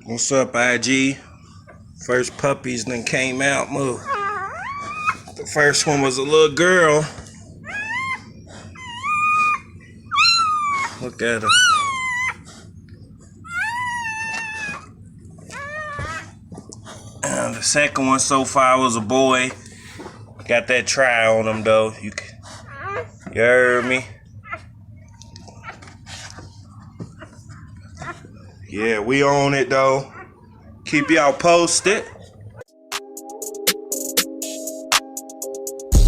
What's up, IG? First puppies then came out. Move. The first one was a little girl. Look at her. And the second one so far was a boy. Got that try on him though. You heard me? Yeah, we own it though. Keep y'all posted.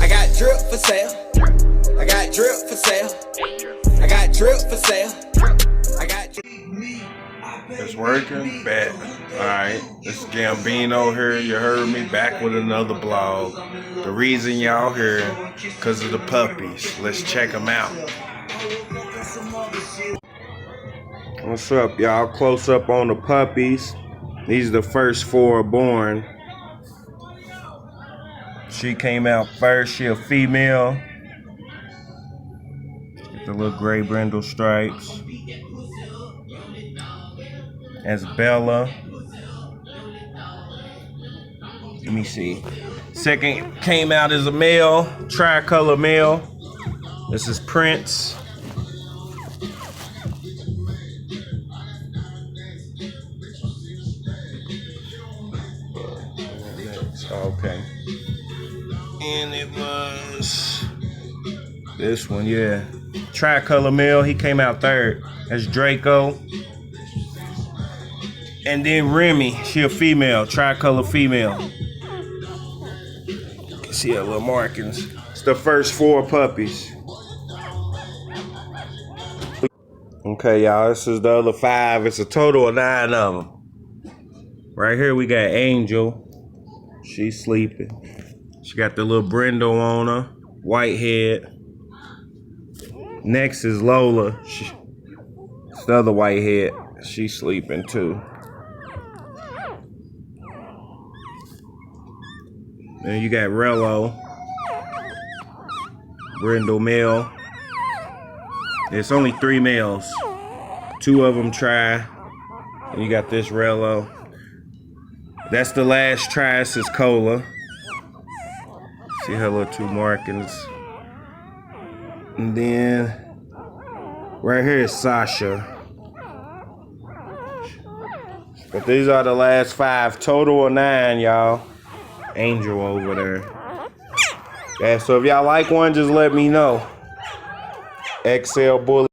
I got drip for sale. I got drip for sale. I got drip for sale. I got drip. It's working? Bet. Alright, it's Gambino here. You heard me, back with another blog. The reason y'all here, because of the puppies. Let's check them out. What's up, y'all? Close up on the puppies. These are the first 4 born. She came out first. She a female. Get the little gray brindle stripes. That's Bella. Let me see. Second came out as a male, tricolor male. This is Prince. Okay. And it was this one, yeah. Tricolor male, he came out third. That's Draco. And then Remy, she a female, tricolor female. You can see her little markings. It's the first 4 puppies. Okay, y'all, this is the other 5. It's a total of 9 of them. Right here we got Angel. She's sleeping. She got the little brindle on her, white head. Next is Lola. It's the other white head. She's sleeping too. Then you got Rello, brindle male. It's only 3 males. 2 of them try. And you got this Rello. That's the last try. This is Cola. See her little 2 markings. And then right here is Sasha. But these are the last 5. Total of 9, y'all. Angel over there. Yeah, so if y'all like one, just let me know. XL Bully.